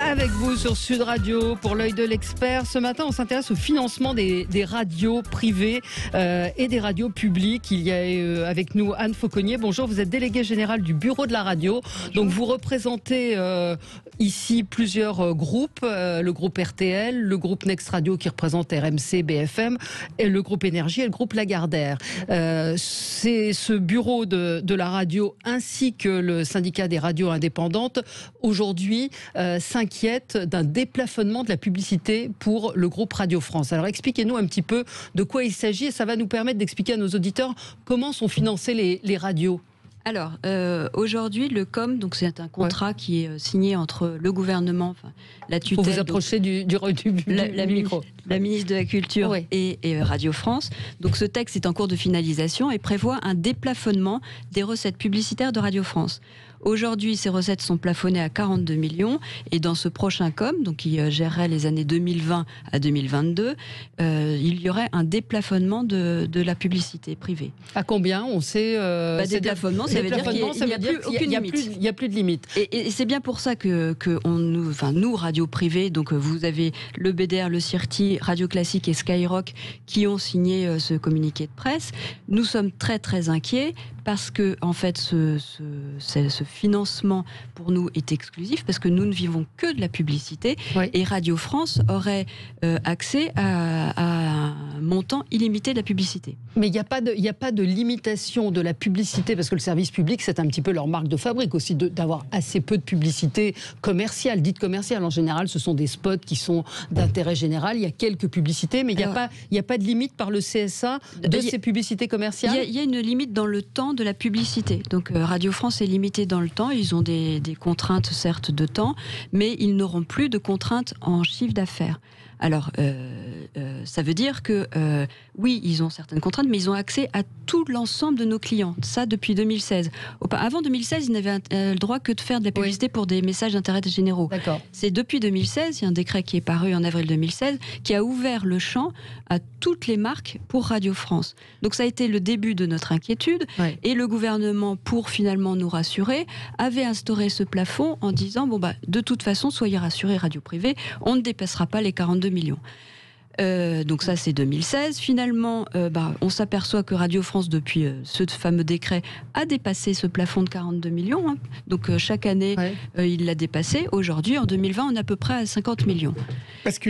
avec vous sur Sud Radio pour l'œil de l'expert. Ce matin, on s'intéresse au financement des radios privées et des radios publiques. Il y a avec nous Anne Fauconnier. Bonjour, vous êtes déléguée générale du bureau de la radio. Bonjour. Donc vous représentez ici plusieurs groupes, le groupe RTL, le groupe Next Radio qui représente RMC, BFM, et le groupe Énergie et le groupe Lagardère. C'est ce bureau de la radio ainsi que le syndicat des radios indépendantes aujourd'hui s'inquiètent d'un déplafonnement de la publicité pour le groupe Radio France. Alors expliquez-nous un petit peu de quoi il s'agit et ça va nous permettre d'expliquer à nos auditeurs comment sont financées les radios. Alors, aujourd'hui, le COM, donc c'est un contrat qui est signé entre le gouvernement, enfin, la tutelle... Vous vous approchez du micro. La ministre de la Culture et Radio France. Donc ce texte est en cours de finalisation et prévoit un déplafonnement des recettes publicitaires de Radio France. Aujourd'hui, ces recettes sont plafonnées à 42 millions et dans ce prochain COM, donc qui gérerait les années 2020 à 2022, il y aurait un déplafonnement de la publicité privée. À combien? On sait... déplafonnement, ça veut dire qu'il n'y a plus aucune limite. Il n'y a plus de limite. Et c'est bien pour ça que nous, radio privée, donc vous avez le BDR, le CIRTI, Radio Classique et Skyrock qui ont signé ce communiqué de presse. Nous sommes très très inquiets parce que en fait ce financement pour nous est exclusif parce que nous ne vivons que de la publicité et Radio France aurait accès à un montant illimité de la publicité. Mais il n'y a pas de limitation de la publicité parce que le service public c'est un petit peu leur marque de fabrique aussi d'avoir assez peu de publicité commerciale, dite commerciale. En général ce sont des spots qui sont d'intérêt général, il y a quelques publicités mais il n'y a pas de limite par le CSA de ces publicités commerciales. Il y a une limite dans le temps de la publicité. Donc Radio France est limité dans le temps. Ils ont des contraintes certes de temps, mais ils n'auront plus de contraintes en chiffre d'affaires. Alors, ça veut dire que, oui, ils ont certaines contraintes, mais ils ont accès à tout l'ensemble de nos clients. Ça, depuis 2016. Avant 2016, ils n'avaient le droit que de faire de la publicité pour des messages d'intérêt généraux. D'accord. C'est depuis 2016, il y a un décret qui est paru en avril 2016, qui a ouvert le champ à toutes les marques pour Radio France. Donc, ça a été le début de notre inquiétude. Et le gouvernement, pour finalement nous rassurer, avait instauré ce plafond en disant, de toute façon, soyez rassurés, radio privée, on ne dépassera pas les 42 millions. Donc ça c'est 2016. Finalement, on s'aperçoit que Radio France, depuis ce fameux décret, a dépassé ce plafond de 42 millions. Hein. Donc chaque année, il l'a dépassé. Aujourd'hui, en 2020, on est à peu près à 50 millions. Parce que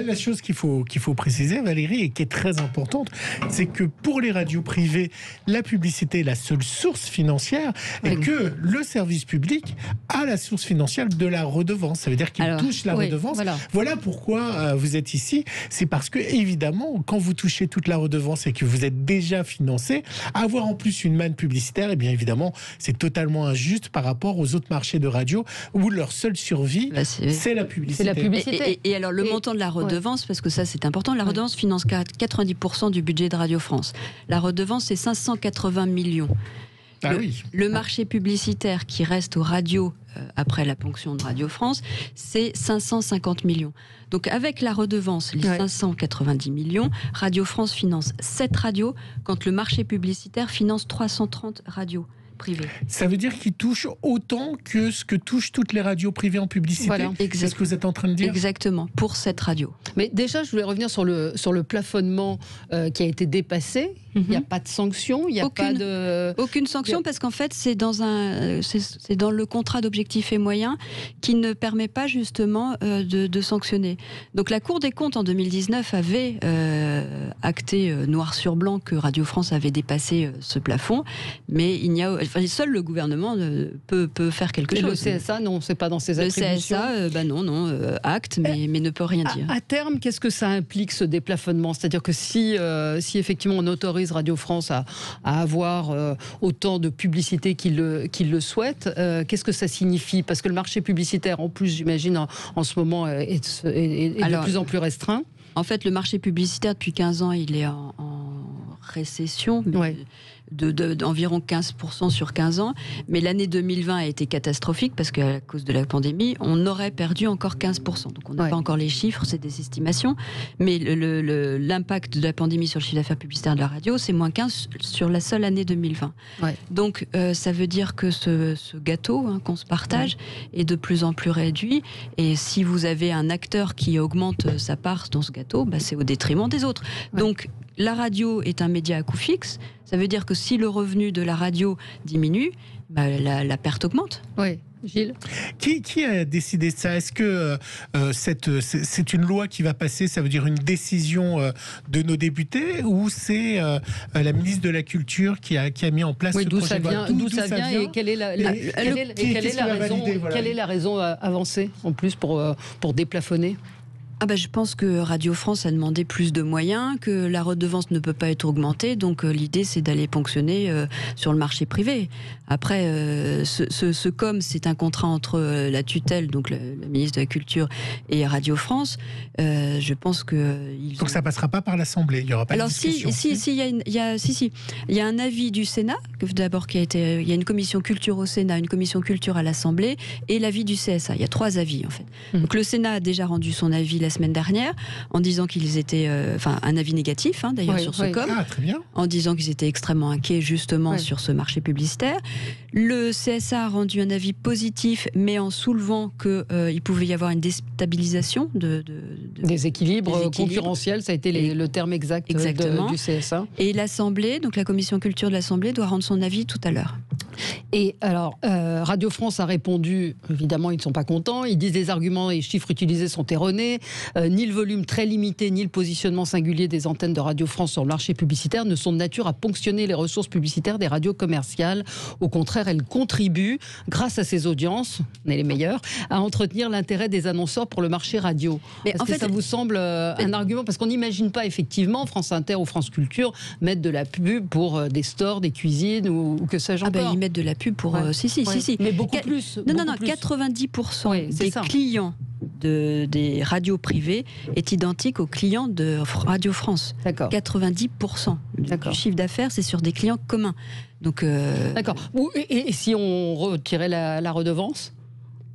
la chose qu'il faut préciser, Valérie, et qui est très importante, c'est que pour les radios privées, la publicité est la seule source financière et que le service public a la source financière de la redevance. Ça veut dire qu'il touche la redevance. Voilà pourquoi vous êtes ici. C'est parce que, évidemment, quand vous touchez toute la redevance et que vous êtes déjà financé, avoir en plus une manne publicitaire, eh bien évidemment, c'est totalement injuste par rapport aux autres marchés de radio où leur seule survie, c'est la publicité. C'est la publicité. Et alors, le montant de la redevance, parce que ça, c'est important, la redevance finance 90% du budget de Radio France. La redevance, c'est 580 millions. Le marché publicitaire qui reste aux radios après la ponction de Radio France, c'est 550 millions. Donc avec la redevance, les 590 millions, Radio France finance 7 radios, quand le marché publicitaire finance 330 radios privées. Ça veut dire qu'il touche autant que ce que touchent toutes les radios privées en publicité. C'est ce que vous êtes en train de dire. Exactement, pour cette radio. Mais déjà, je voulais revenir sur le plafonnement qui a été dépassé. Il n'y a pas de sanction, il n'y a pas de... Aucune sanction, parce qu'en fait, c'est dans le contrat d'objectifs et moyens qui ne permet pas justement de sanctionner. Donc la Cour des comptes, en 2019, avait acté noir sur blanc que Radio France avait dépassé ce plafond, mais seul le gouvernement peut faire quelque chose. Le CSA, non, c'est pas dans ses attributions. Le CSA, acte, mais ne peut rien dire. À terme, qu'est-ce que ça implique, ce déplafonnement? C'est-à-dire que si effectivement on autorise Radio France à avoir autant de publicité qu'il le souhaite, qu'est-ce que ça signifie? Parce que le marché publicitaire, en plus, j'imagine, en ce moment, est de plus en plus restreint. En fait, le marché publicitaire, depuis 15 ans, il est en récession. d'environ 15% sur 15 ans, mais l'année 2020 a été catastrophique parce qu'à cause de la pandémie, on aurait perdu encore 15%. Donc on n'a pas encore les chiffres, c'est des estimations, mais l'impact de la pandémie sur le chiffre d'affaires publicitaire de la radio, c'est moins 15 sur la seule année 2020. Donc ça veut dire que ce gâteau qu'on se partage est de plus en plus réduit, et si vous avez un acteur qui augmente sa part dans ce gâteau, c'est au détriment des autres. Donc la radio est un média à coût fixe, ça veut dire que si le revenu de la radio diminue, la perte augmente. Oui. Gilles ? Qui a décidé de ça ? Est-ce que c'est une loi qui va passer, ça veut dire une décision de nos députés, ou c'est la ministre de la Culture qui a mis en place ce projet de loi ? D'où ça vient et quelle est la raison avancée en plus pour déplafonner ? Je pense que Radio France a demandé plus de moyens, que la redevance ne peut pas être augmentée, donc l'idée c'est d'aller ponctionner sur le marché privé. Après, ce COM, c'est un contrat entre la tutelle, donc la ministre de la Culture, et Radio France. Je pense que... Donc ça passera pas par l'Assemblée, il n'y aura pas de discussion. Il y a un avis du Sénat, d'abord il y a une commission culture au Sénat, une commission culture à l'Assemblée, et l'avis du CSA. Il y a 3 avis en fait. Donc le Sénat a déjà rendu son avis la semaine dernière, en disant qu'ils étaient, un avis négatif d'ailleurs sur ce COM, très bien. En disant qu'ils étaient extrêmement inquiets justement sur ce marché publicitaire. Le CSA a rendu un avis positif, mais en soulevant qu'il pouvait y avoir une déstabilisation des équilibres concurrentiels, ça a été le terme exact du CSA. Et l'Assemblée, donc la commission culture de l'Assemblée, doit rendre son avis tout à l'heure. Et alors, Radio France a répondu, évidemment, ils ne sont pas contents. Ils disent les arguments et les chiffres utilisés sont erronés. Ni le volume très limité, ni le positionnement singulier des antennes de Radio France sur le marché publicitaire ne sont de nature à ponctionner les ressources publicitaires des radios commerciales. Au contraire, elles contribuent, grâce à ces audiences, on est les meilleurs, à entretenir l'intérêt des annonceurs pour le marché radio. Est-ce que ça vous semble un argument ? Parce qu'on n'imagine pas effectivement France Inter ou France Culture mettre de la pub pour des stores, des cuisines ou que sais-je encore. Ils mettent de la pub pour... Si. Mais beaucoup plus. Non, 90% des clients des radios privées est identique aux clients de Radio France. D'accord. 90% du chiffre d'affaires, c'est sur des clients communs. Donc, D'accord. Et si on retirait la redevance ?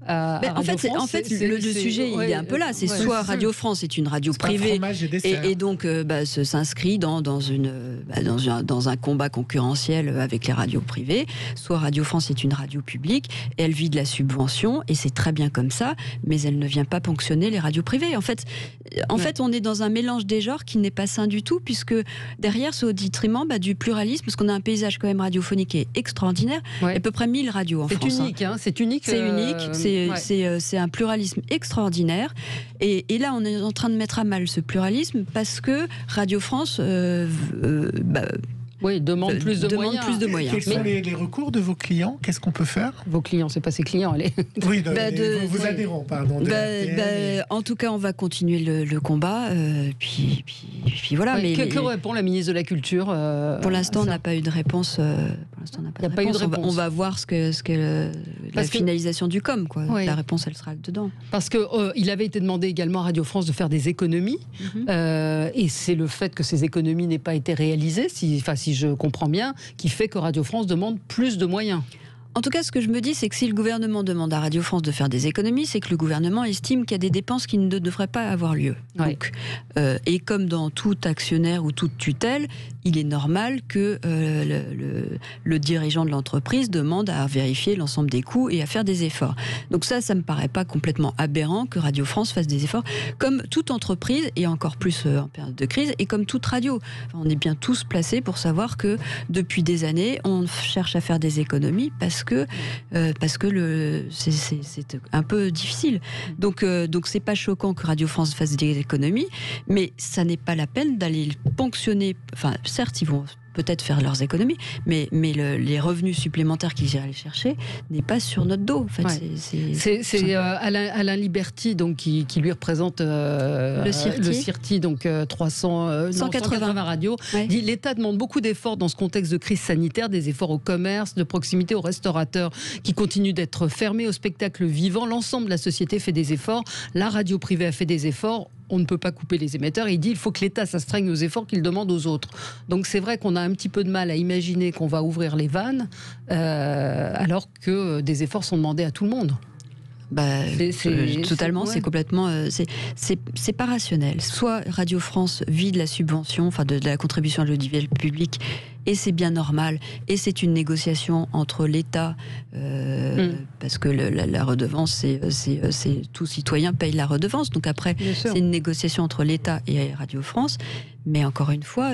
En fait, le sujet il est un peu là. C'est soit Radio France est une radio privée et donc s'inscrit dans un combat concurrentiel avec les radios privées, soit Radio France est une radio publique et elle vit de la subvention et c'est très bien comme ça, mais elle ne vient pas ponctionner les radios privées. En fait, on est dans un mélange des genres qui n'est pas sain du tout, puisque derrière c'est au détriment du pluralisme, parce qu'on a un paysage quand même radiophonique qui est extraordinaire. Il y a à peu près 1000 radios en France. C'est unique. C'est un pluralisme extraordinaire. Et là, on est en train de mettre à mal ce pluralisme parce que Radio France demande plus de moyens. Quels sont les recours de vos clients ? Qu'est-ce qu'on peut faire ? Vos clients, c'est pas ses clients, allez. Oui, vos adhérents, pardon. En tout cas, on va continuer le combat. Puis voilà. Que répond la ministre de la Culture Pour l'instant, on n'a pas eu de réponse. On va voir ce que la finalisation du COM. La réponse, elle sera dedans. Parce qu'il avait été demandé également à Radio France de faire des économies. Et c'est le fait que ces économies n'aient pas été réalisées, si je comprends bien, qui fait que Radio France demande plus de moyens. En tout cas, ce que je me dis, c'est que si le gouvernement demande à Radio France de faire des économies, c'est que le gouvernement estime qu'il y a des dépenses qui ne devraient pas avoir lieu. Donc, et comme dans tout actionnaire ou toute tutelle, il est normal que le dirigeant de l'entreprise demande à vérifier l'ensemble des coûts et à faire des efforts. Donc ça me paraît pas complètement aberrant que Radio France fasse des efforts, comme toute entreprise, et encore plus en période de crise, et comme toute radio. On est bien tous placés pour savoir que depuis des années, on cherche à faire des économies parce que c'est un peu difficile. Donc c'est pas choquant que Radio France fasse des économies, mais ça n'est pas la peine d'aller ponctionner. Enfin, certes, ils vont peut-être faire leurs économies, mais les revenus supplémentaires qu'ils iraient aller chercher n'est pas sur notre dos. En fait, c'est Alain Liberty, donc qui lui représente le CIRTI, donc 180 radios. Dit l'État demande beaucoup d'efforts dans ce contexte de crise sanitaire, des efforts au commerce, de proximité aux restaurateurs qui continuent d'être fermés, au spectacle vivant. L'ensemble de la société fait des efforts. La radio privée a fait des efforts. On ne peut pas couper les émetteurs. Il dit qu'il faut que l'État s'astreigne aux efforts qu'il demande aux autres. Donc c'est vrai qu'on a un petit peu de mal à imaginer qu'on va ouvrir les vannes alors que des efforts sont demandés à tout le monde. Totalement, c'est complètement, c'est pas rationnel. Soit Radio France vit de la subvention, enfin de la contribution à l'audiovisuel public, et c'est bien normal, et c'est une négociation entre l'État, parce que la redevance, c'est tout citoyen paye la redevance, donc après c'est une négociation entre l'État et Radio France, mais encore une fois,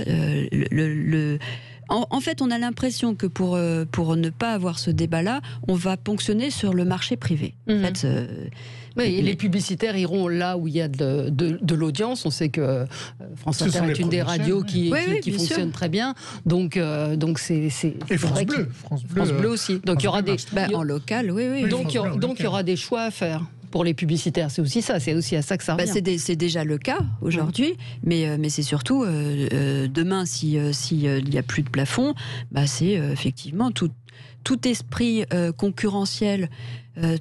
en fait, on a l'impression que pour ne pas avoir ce débat-là, on va ponctionner sur le marché privé. En fait, et les publicitaires iront là où il y a de l'audience. On sait que France Inter est une des radios qui fonctionne très bien. Donc c'est et France Bleu. France Bleu aussi. Donc il y aura des en local, oui. Donc il y aura des choix à faire. Pour les publicitaires, c'est aussi ça, c'est aussi à ça que ça revient. C'est déjà le cas aujourd'hui, mais c'est surtout demain, s'il n'y a plus de plafond, c'est effectivement tout esprit concurrentiel,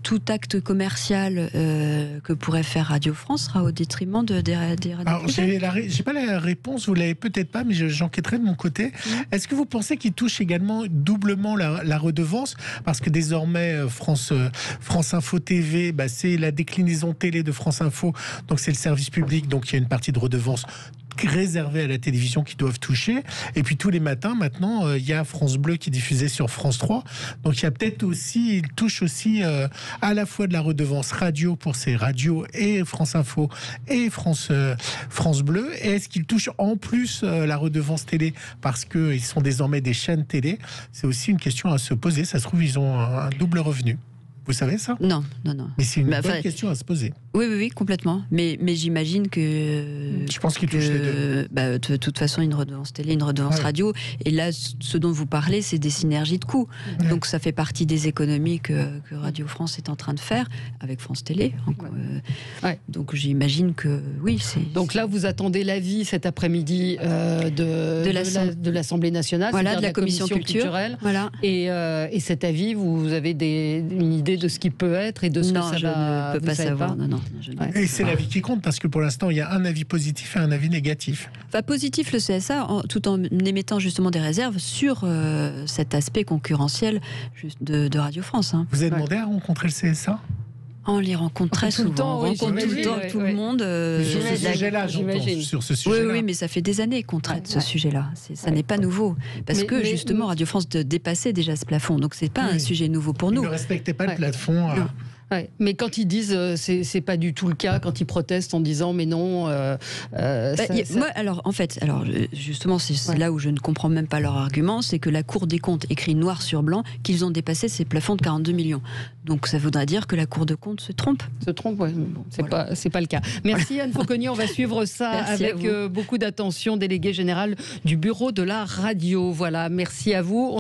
tout acte commercial que pourrait faire Radio France sera au détriment des radios. Alors, j'ai pas la réponse, vous l'avez peut-être pas, mais j'enquêterai de mon côté. Est-ce que vous pensez qu'il touche également doublement la redevance? Parce que désormais, France Info TV, c'est la déclinaison télé de France Info, donc c'est le service public, donc il y a une partie de redevance réservés à la télévision qui doivent toucher. Et puis tous les matins, maintenant, il y a France Bleu qui est diffusé sur France 3. Donc il y a peut-être aussi, il touche aussi à la fois de la redevance radio pour ces radios et France Info et France Bleu. Et est-ce qu'il touche en plus la redevance télé parce qu'ils sont désormais des chaînes télé? C'est aussi une question à se poser. Ça se trouve, ils ont un double revenu. Vous savez ça? Non. Mais c'est une bonne question à se poser. Oui, complètement. Mais j'imagine que... Je pense qu'il touche les deux. De toute façon, une redevance télé, une redevance radio. Et là, ce dont vous parlez, c'est des synergies de coûts. Donc ça fait partie des économies que Radio France est en train de faire avec France Télé. Donc j'imagine que oui. Donc là, vous attendez l'avis cet après-midi de l'Assemblée nationale, de la commission culturelle. Voilà. Et cet avis, vous avez une idée de ce qui peut être et de ce que ça va... Non, je ne peux pas savoir. Non. Et c'est l'avis qui compte, parce que pour l'instant, il y a un avis positif et un avis négatif. Positif, le CSA, tout en émettant justement des réserves sur cet aspect concurrentiel de Radio France. Vous avez demandé à rencontrer le CSA ? On les rencontre très souvent, on rencontre tout le temps tout le monde. Sur ce sujet-là. Oui, mais ça fait des années qu'on traite ce sujet-là. Ça n'est pas nouveau. Parce que justement, Radio France dépassait déjà ce plafond. Donc c'est pas un sujet nouveau pour nous. Ils ne respectaient pas le plafond. Mais quand ils disent c'est pas du tout le cas, quand ils protestent en disant mais non. Justement, c'est là où je ne comprends même pas leur argument, c'est que la Cour des comptes écrit noir sur blanc qu'ils ont dépassé ces plafonds de 42 millions. Donc ça voudrait dire que la Cour des comptes se trompe. C'est pas le cas. Merci Anne Fauconnier, on va suivre ça avec beaucoup d'attention, déléguée générale du bureau de la radio. Voilà, merci à vous.